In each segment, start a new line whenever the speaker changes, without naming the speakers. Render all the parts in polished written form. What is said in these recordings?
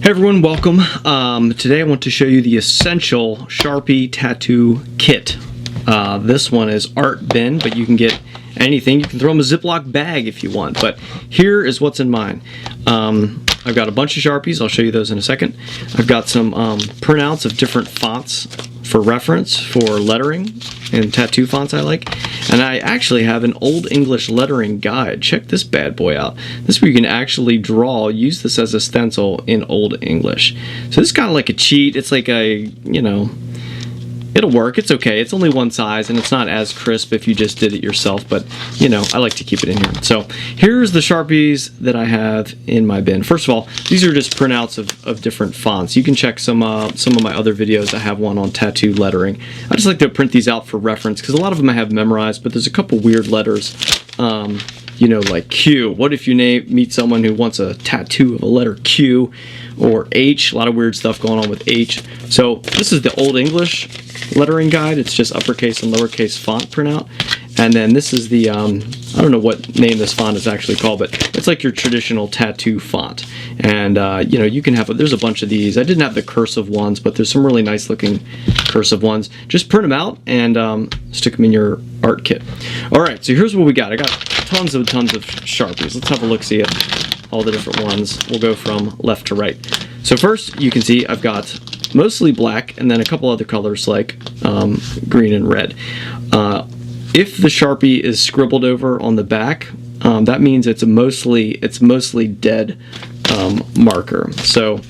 Hey everyone, welcome. Today I want to show you the essential Sharpie tattoo kit. This one is art bin, but you can get anything. You can throw them in a Ziploc bag if you want, but here is what's in mine. I've got a bunch of Sharpies. I'll show you those in a second. I've got some printouts of different fonts for reference for lettering and tattoo fonts I like. And I actually have an Old English lettering guide. Check this bad boy out. This is where you can actually use this as a stencil in Old English. So this is kind of like a cheat. It's like a, it'll work. It's okay. It's only one size and it's not as crisp if you just did it yourself, but I like to keep it in here. So here's the Sharpies that I have in my bin. First of all, these are just printouts of different fonts. You can check some of my other videos. I have one on tattoo lettering. I just like to print these out for reference because a lot of them I have memorized, but there's a couple weird letters. Like Q. What if you meet someone who wants a tattoo of a letter Q or H? A lot of weird stuff going on with H. So this is the Old English lettering guide. It's just uppercase and lowercase font printout. And then this is the, I don't know what name this font is actually called, but it's like your traditional tattoo font. And, you can have, there's a bunch of these. I didn't have the cursive ones, but there's some really nice looking cursive ones. Just print them out and stick them in your art kit. All right, so here's what we got. I got tons of Sharpies. Let's have a look-see at all the different ones. We'll go from left to right. So first, you can see I've got mostly black and then a couple other colors like green and red. If the Sharpie is scribbled over on the back, that means it's mostly dead marker. So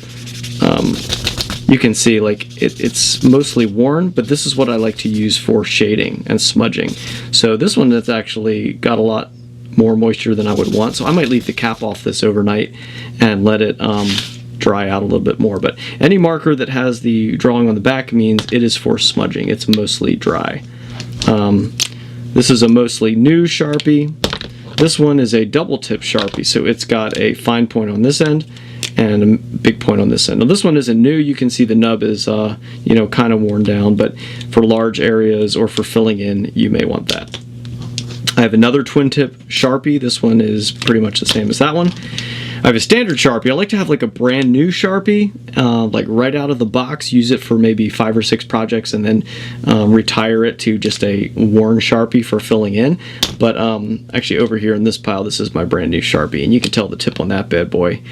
you can see like it's mostly worn, but this is what I like to use for shading and smudging. So this one that's actually got a lot more moisture than I would want, so I might leave the cap off this overnight and let it dry out a little bit more. But any marker that has the drawing on the back means it is for smudging. It's mostly dry. This is a mostly new Sharpie. This one is a double tip Sharpie, so it's got a fine point on this end and a big point on this end. Now this one isn't new. You can see the nub is kind of worn down, but for large areas or for filling in, you may want that. I have another twin tip Sharpie. This one is pretty much the same as that one. I have a standard Sharpie. I like to have like a brand new Sharpie, like right out of the box, use it for maybe 5 or 6 projects and then retire it to just a worn Sharpie for filling in. But actually over here in this pile, this is my brand new Sharpie, and you can tell the tip on that bad boy.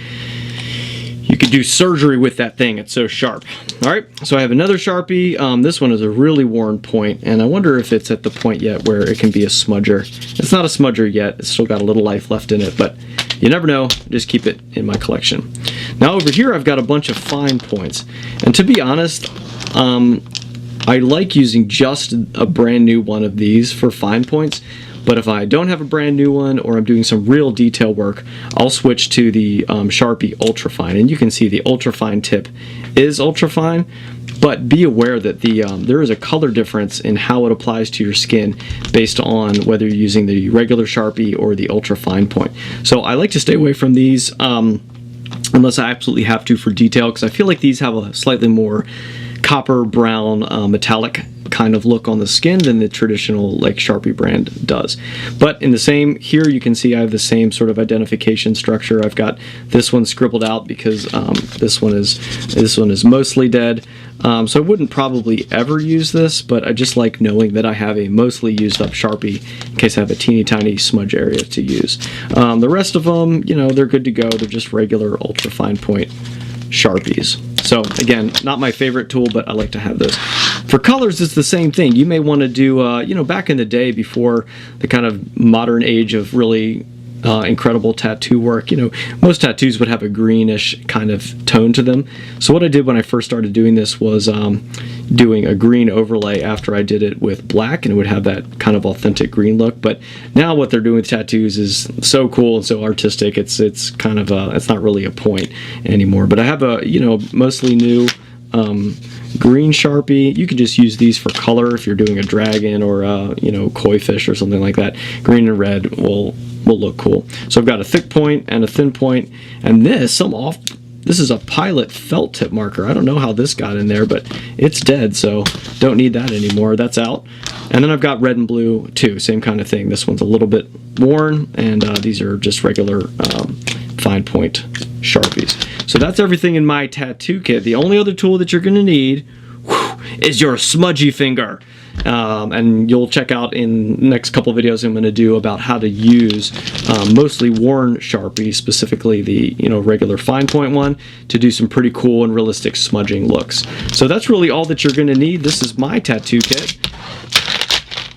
You could do surgery with that thing, it's so sharp. All right, so I have another Sharpie. This one is a really worn point, and I wonder if it's at the point yet where it can be a smudger. It's not a smudger yet, it's still got a little life left in it, but you never know, just keep it in my collection. Now over here I've got a bunch of fine points, and to be honest, I like using just a brand new one of these for fine points. But if I don't have a brand new one or I'm doing some real detail work, I'll switch to the Sharpie Ultrafine. And you can see the Ultrafine tip is ultrafine, but be aware that there is a color difference in how it applies to your skin based on whether you're using the regular Sharpie or the Ultrafine point. So I like to stay away from these unless I absolutely have to for detail, because I feel like these have a slightly more copper brown metallic kind of look on the skin than the traditional like Sharpie brand does. But in the same, here you can see I have the same sort of identification structure. I've got this one scribbled out because this one is mostly dead. So I wouldn't probably ever use this, but I just like knowing that I have a mostly used up Sharpie in case I have a teeny tiny smudge area to use. The rest of them, they're good to go. They're just regular ultra fine point Sharpies. So again, not my favorite tool, but I like to have those. For colors, it's the same thing. You may want to do, back in the day before the kind of modern age of really incredible tattoo work, most tattoos would have a greenish kind of tone to them. So what I did when I first started doing this was doing a green overlay after I did it with black, and it would have that kind of authentic green look. But now what they're doing with tattoos is so cool and so artistic, it's kind of it's not really a point anymore. But I have a mostly new green Sharpie. You can just use these for color if you're doing a dragon or koi fish or something like that. Green and red will look cool. So I've got a thick point and a thin point, and this is a Pilot felt tip marker. I don't know how this got in there, but it's dead, so don't need that anymore. That's out. And then I've got red and blue too, same kind of thing. This one's a little bit worn, and these are just regular fine point Sharpies. So that's everything in my tattoo kit. The only other tool that you're going to need is your smudgy finger. And you'll check out in the next couple of videos I'm going to do about how to use mostly worn Sharpies, specifically the regular fine point one, to do some pretty cool and realistic smudging looks. So that's really all that you're going to need. This is my tattoo kit.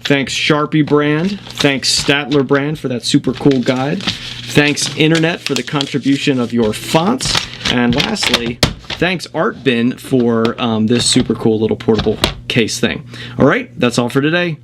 Thanks Sharpie brand, thanks Statler brand for that super cool guide, thanks Internet for the contribution of your fonts, and lastly, thanks Art Bin for this super cool little portable case thing. All right, that's all for today.